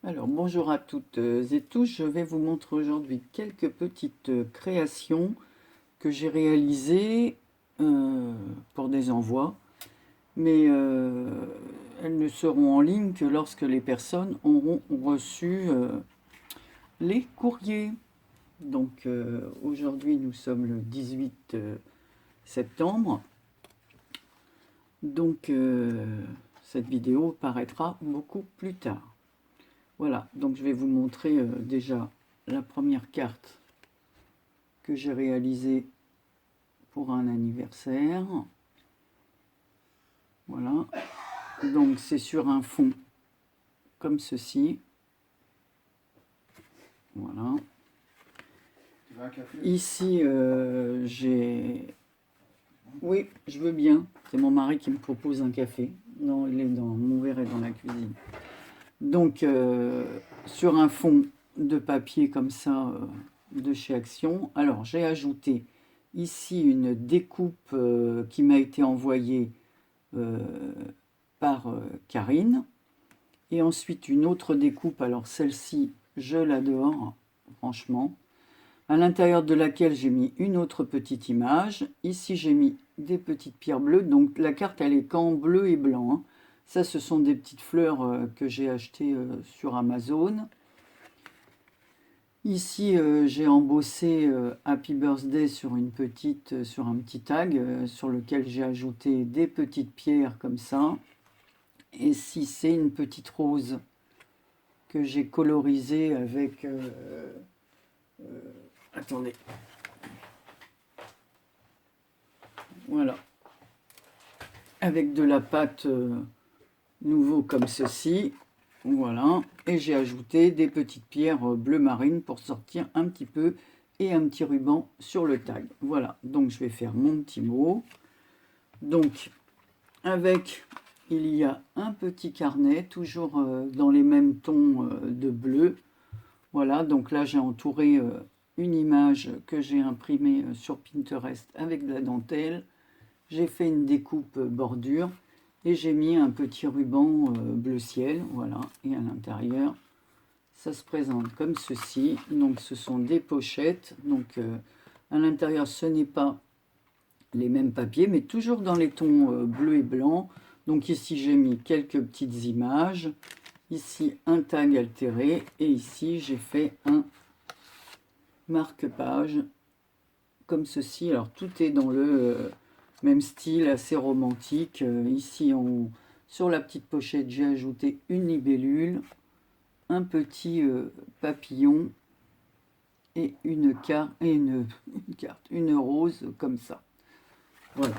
Alors, bonjour à toutes et tous. Je vais vous montrer aujourd'hui quelques petites créations que j'ai réalisées pour des envois, mais elles ne seront en ligne que lorsque les personnes auront reçu les courriers. Donc, aujourd'hui, nous sommes le 18 septembre. Donc, cette vidéo paraîtra beaucoup plus tard. Voilà, donc je vais vous montrer déjà la première carte que j'ai réalisée pour un anniversaire. Voilà, donc c'est sur un fond comme ceci. Voilà. Tu veux un café? Ici, j'ai... Oui, je veux bien. C'est mon mari qui me propose un café. Non, il est dans... Mon verre est dans la cuisine. Donc, sur un fond de papier comme ça, de chez Action. Alors, j'ai ajouté ici une découpe qui m'a été envoyée par Karine. Et ensuite, une autre découpe. Alors, celle-ci, je l'adore, franchement. À l'intérieur de laquelle j'ai mis une autre petite image. Ici, j'ai mis des petites pierres bleues. Donc, la carte, elle est qu'en bleu et blanc, hein. Ça, ce sont des petites fleurs que j'ai achetées sur Amazon. Ici, j'ai embossé Happy Birthday sur sur un petit tag sur lequel j'ai ajouté des petites pierres comme ça. Et ici, c'est une petite rose que j'ai colorisée avec... attendez. Voilà. Avec de la pâte nouveau comme ceci. Voilà. Et j'ai ajouté des petites pierres bleu marine pour sortir un petit peu et un petit ruban sur le tag. Voilà. Donc je vais faire mon petit mot. Donc avec, il y a un petit carnet, toujours dans les mêmes tons de bleu. Voilà. Donc là j'ai entouré une image que j'ai imprimée sur Pinterest avec de la dentelle. J'ai fait une découpe bordure. Et j'ai mis un petit ruban bleu ciel, voilà, et à l'intérieur, ça se présente comme ceci. Donc ce sont des pochettes, donc à l'intérieur ce n'est pas les mêmes papiers, mais toujours dans les tons bleu et blanc. Donc ici j'ai mis quelques petites images, ici un tag altéré, et ici j'ai fait un marque-page comme ceci. Alors tout est dans le même style, assez romantique. Ici, sur la petite pochette, j'ai ajouté une libellule, un petit papillon et une rose comme ça. Voilà.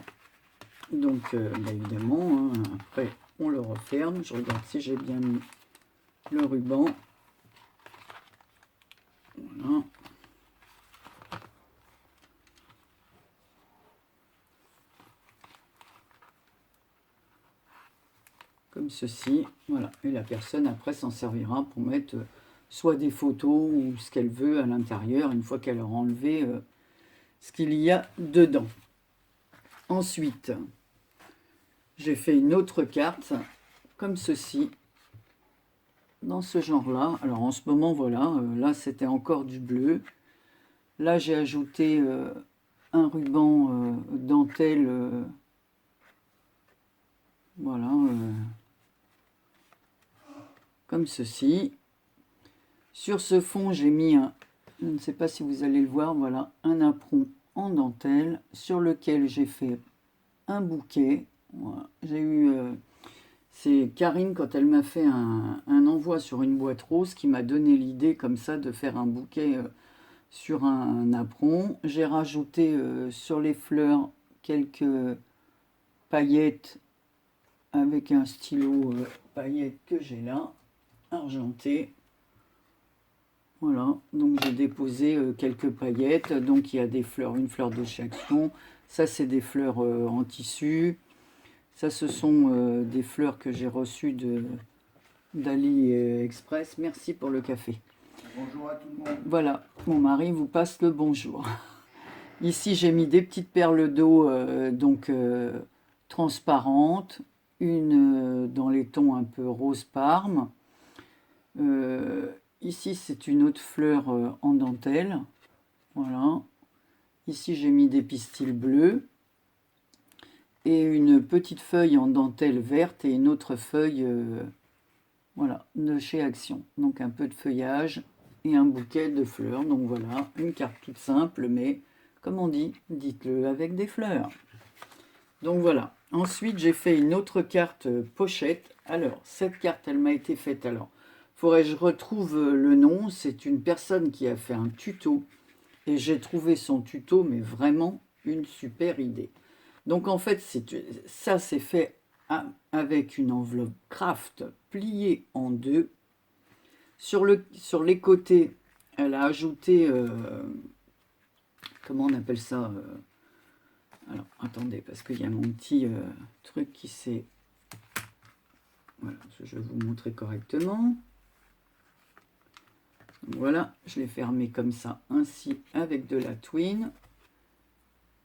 Donc, évidemment, hein, après, on le referme. Je regarde si j'ai bien mis le ruban. Voilà. Comme ceci, voilà, et la personne après s'en servira pour mettre soit des photos ou ce qu'elle veut à l'intérieur une fois qu'elle aura enlevé ce qu'il y a dedans. Ensuite, j'ai fait une autre carte comme ceci, dans ce genre-là. Alors en ce moment, voilà, là c'était encore du bleu. Là j'ai ajouté un ruban dentelle, voilà, comme ceci. Sur ce fond, j'ai mis je ne sais pas si vous allez le voir, voilà, un apron en dentelle sur lequel j'ai fait un bouquet. Voilà. J'ai eu, c'est Karine quand elle m'a fait un envoi sur une boîte rose qui m'a donné l'idée comme ça de faire un bouquet sur un apron. J'ai rajouté sur les fleurs quelques paillettes avec un stylo paillettes que j'ai là, argenté. Voilà, donc j'ai déposé quelques paillettes. Donc il y a des fleurs, une fleur de chaque son. Ça, c'est des fleurs en tissu. Ça, ce sont des fleurs que j'ai reçues d'Ali Express. Merci pour le café. Bonjour à tout le monde. Voilà, mon mari vous passe le bonjour. Ici, j'ai mis des petites perles d'eau transparentes. Une dans les tons un peu rose parme. Ici, c'est une autre fleur en dentelle. Voilà. Ici, j'ai mis des pistils bleus. Et une petite feuille en dentelle verte et une autre feuille voilà, de chez Action. Donc un peu de feuillage et un bouquet de fleurs. Donc voilà, une carte toute simple, mais comme on dit, dites-le avec des fleurs. Donc voilà. Ensuite, j'ai fait une autre carte pochette. Alors, cette carte, elle m'a été faite. Alors, faudrait que je retrouve le nom. C'est une personne qui a fait un tuto. Et j'ai trouvé son tuto, mais vraiment une super idée. Donc en fait, ça c'est fait avec une enveloppe craft pliée en deux. Sur les côtés, elle a ajouté, comment on appelle ça alors attendez, parce qu'il y a mon petit truc qui s'est... Voilà, je vais vous montrer correctement. Voilà, je l'ai fermé comme ça, ainsi avec de la twine,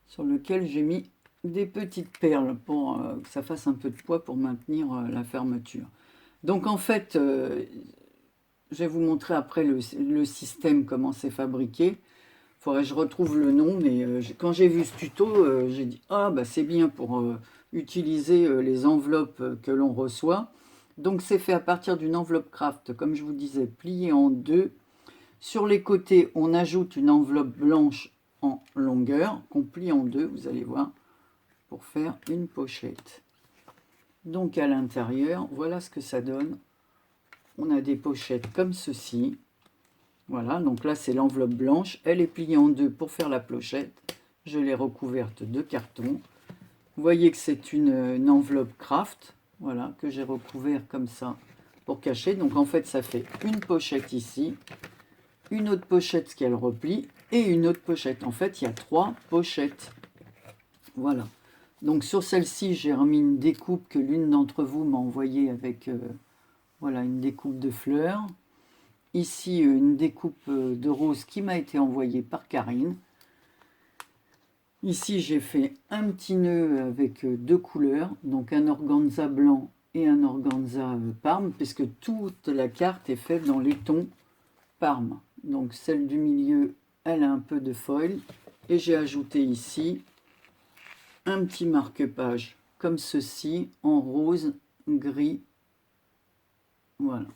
sur lequel j'ai mis des petites perles pour que ça fasse un peu de poids pour maintenir la fermeture. Donc en fait, je vais vous montrer après le système, comment c'est fabriqué. Il faudrait que je retrouve le nom, mais quand j'ai vu ce tuto, j'ai dit « Ah, bah c'est bien pour utiliser les enveloppes que l'on reçoit ». Donc c'est fait à partir d'une enveloppe craft, comme je vous disais, pliée en deux. Sur les côtés, on ajoute une enveloppe blanche en longueur, qu'on plie en deux, vous allez voir, pour faire une pochette. Donc à l'intérieur, voilà ce que ça donne. On a des pochettes comme ceci. Voilà, donc là c'est l'enveloppe blanche. Elle est pliée en deux pour faire la pochette. Je l'ai recouverte de carton. Vous voyez que c'est une enveloppe craft. Voilà, que j'ai recouvert comme ça pour cacher. Donc en fait ça fait une pochette ici. Une autre pochette qu'elle replie. Et une autre pochette. En fait il y a 3 pochettes. Voilà. Donc sur celle-ci j'ai remis une découpe que l'une d'entre vous m'a envoyée avec... voilà, une découpe de fleurs. Ici, une découpe de rose qui m'a été envoyée par Karine. Ici, j'ai fait un petit nœud avec 2 couleurs, donc un organza blanc et un organza parme, puisque toute la carte est faite dans les tons parme. Donc celle du milieu, elle a un peu de foil. Et j'ai ajouté ici un petit marque-page comme ceci, en rose, gris. Voilà.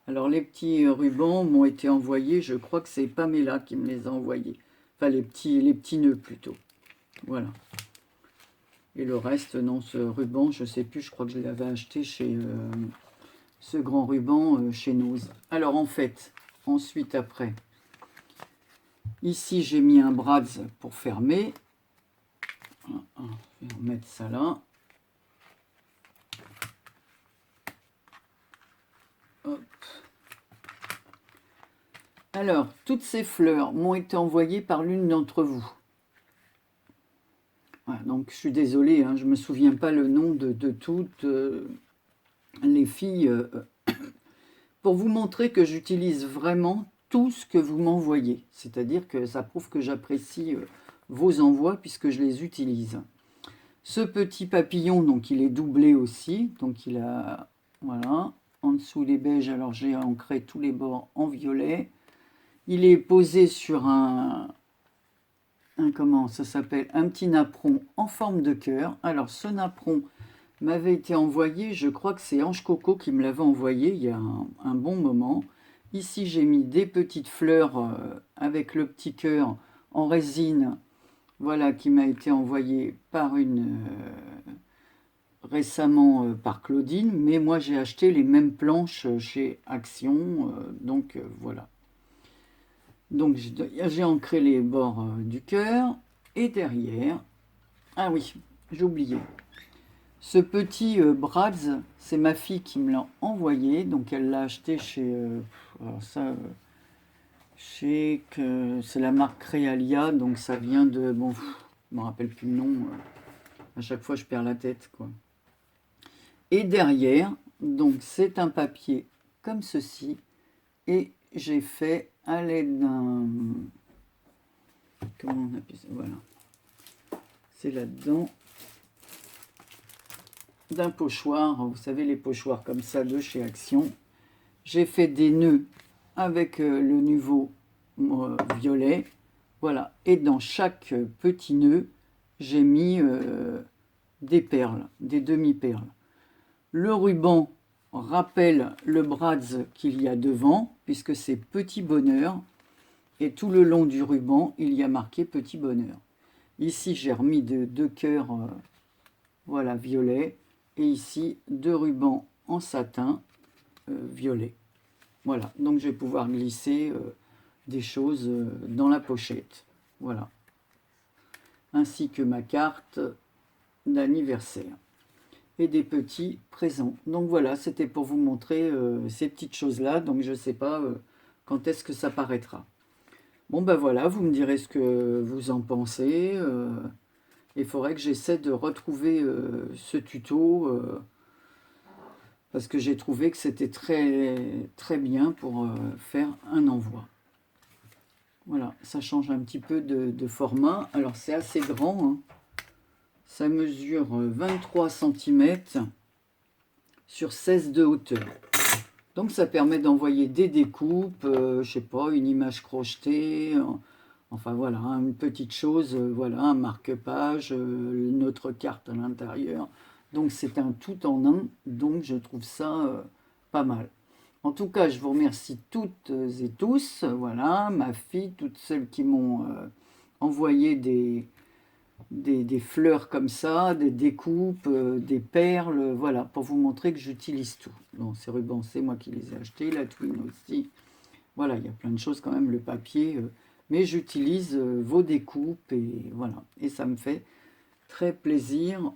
Alors les petits rubans m'ont été envoyés, je crois que c'est Pamela qui me les a envoyés. Enfin les petits nœuds plutôt. Voilà. Et le reste, non, ce ruban, je ne sais plus, je crois que je l'avais acheté chez ce grand ruban chez Nose. Alors en fait, ensuite après, ici j'ai mis un brads pour fermer. Je vais remettre ça là. Hop. Alors, toutes ces fleurs m'ont été envoyées par l'une d'entre vous. Voilà, donc, je suis désolée, hein, je ne me souviens pas le nom de toutes les filles. Pour vous montrer que j'utilise vraiment tout ce que vous m'envoyez. C'est-à-dire que ça prouve que j'apprécie vos envois puisque je les utilise. Ce petit papillon, donc il est doublé aussi. Donc, il a... Voilà. En dessous, les beiges. Alors, j'ai ancré tous les bords en violet. Il est posé sur comment ça s'appelle, un petit napperon en forme de cœur. Alors ce napperon m'avait été envoyé, je crois que c'est Ange Coco qui me l'avait envoyé il y a un bon moment. Ici j'ai mis des petites fleurs avec le petit cœur en résine, voilà, qui m'a été envoyé par récemment par Claudine, mais moi j'ai acheté les mêmes planches chez Action, donc voilà. Donc j'ai ancré les bords du cœur et derrière, ah oui, j'ai oublié, ce petit Bratz, c'est ma fille qui me l'a envoyé, donc elle l'a acheté chez, alors ça, c'est la marque Realia, donc ça vient de, bon, je me rappelle plus le nom, à chaque fois je perds la tête, quoi. Et derrière, donc c'est un papier comme ceci, et j'ai fait à l'aide d'un... Comment on appelle ça? Voilà. C'est là-dedans. D'un pochoir. Vous savez, les pochoirs comme ça de chez Action. J'ai fait des nœuds avec le nouveau violet. Voilà. Et dans chaque petit nœud, j'ai mis des perles, des demi-perles. Le ruban rappelle le Bratz qu'il y a devant, puisque c'est Petit Bonheur. Et tout le long du ruban, il y a marqué Petit Bonheur. Ici, j'ai remis deux cœurs, voilà, violet. Et ici, 2 rubans en satin violet. Voilà, donc je vais pouvoir glisser des choses dans la pochette. Voilà. Ainsi que ma carte d'anniversaire. Et des petits présents. Donc voilà, c'était pour vous montrer ces petites choses-là. Donc je ne sais pas quand est-ce que ça paraîtra. Bon ben voilà, vous me direz ce que vous en pensez. Il faudrait que j'essaie de retrouver ce tuto parce que j'ai trouvé que c'était très bien pour faire un envoi. Voilà, ça change un petit peu de format. Alors c'est assez grand, hein. Ça mesure 23 cm sur 16 de hauteur. Donc ça permet d'envoyer des découpes, je sais pas, une image crochetée, enfin voilà, une petite chose, voilà, un marque-page, notre carte à l'intérieur. Donc c'est un tout en un, donc je trouve ça pas mal. En tout cas, je vous remercie toutes et tous, voilà, ma fille, toutes celles qui m'ont envoyé des fleurs comme ça, des découpes, des perles, voilà, pour vous montrer que j'utilise tout. Bon, ces rubans, c'est moi qui les ai achetés, la twine aussi. Voilà, il y a plein de choses quand même, le papier, mais j'utilise vos découpes et voilà. Et ça me fait très plaisir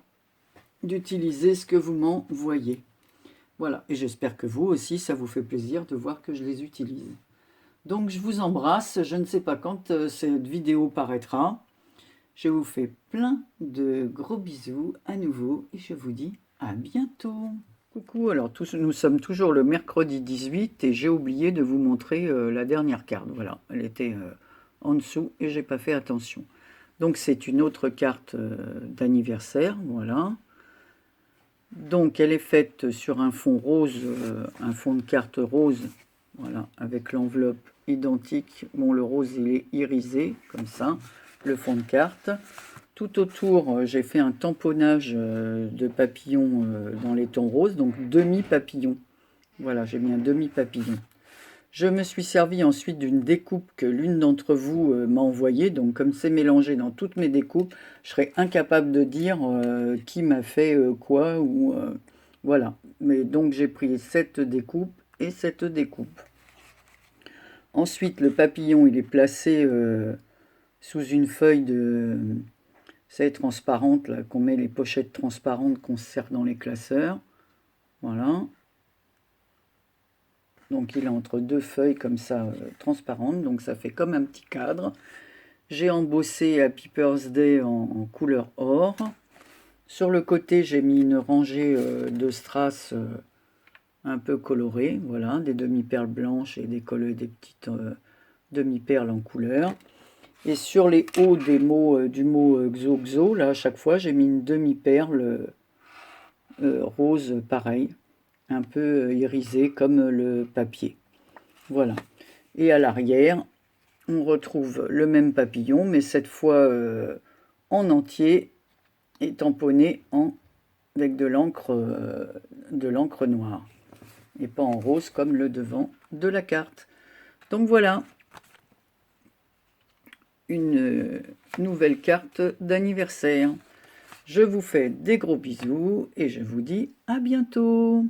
d'utiliser ce que vous m'envoyez. Voilà, et j'espère que vous aussi, ça vous fait plaisir de voir que je les utilise. Donc je vous embrasse, je ne sais pas quand cette vidéo paraîtra. Je vous fais plein de gros bisous à nouveau et je vous dis à bientôt. Coucou, alors nous sommes toujours le mercredi 18 et j'ai oublié de vous montrer la dernière carte. Voilà, elle était en dessous et j'ai pas fait attention. Donc c'est une autre carte d'anniversaire, voilà. Donc elle est faite sur un fond rose, un fond de carte rose, voilà, avec l'enveloppe identique. Bon, le rose il est irisé comme ça, le fond de carte. Tout autour, j'ai fait un tamponnage de papillons dans les tons roses, donc demi-papillon. Voilà, j'ai mis un demi-papillon. Je me suis servi ensuite d'une découpe que l'une d'entre vous m'a envoyée. Donc comme c'est mélangé dans toutes mes découpes, je serais incapable de dire qui m'a fait quoi. Ou voilà. Mais donc j'ai pris cette découpe et cette découpe. Ensuite, le papillon, il est placé sous une feuille de... C'est transparente, là, qu'on met les pochettes transparentes qu'on sert dans les classeurs. Voilà. Donc il est entre 2 feuilles comme ça, transparentes. Donc ça fait comme un petit cadre. J'ai embossé Happy Birthday en couleur or. Sur le côté, j'ai mis une rangée de strass un peu colorées. Voilà, des demi-perles blanches et des petites demi-perles en couleur. Et sur les hauts du mot Xo Xo, là, à chaque fois, j'ai mis une demi-perle rose, pareil, un peu irisée comme le papier. Voilà. Et à l'arrière, on retrouve le même papillon, mais cette fois en entier et tamponné avec de l'encre noire. Et pas en rose comme le devant de la carte. Donc voilà. Une nouvelle carte d'anniversaire. Je vous fais des gros bisous et je vous dis à bientôt.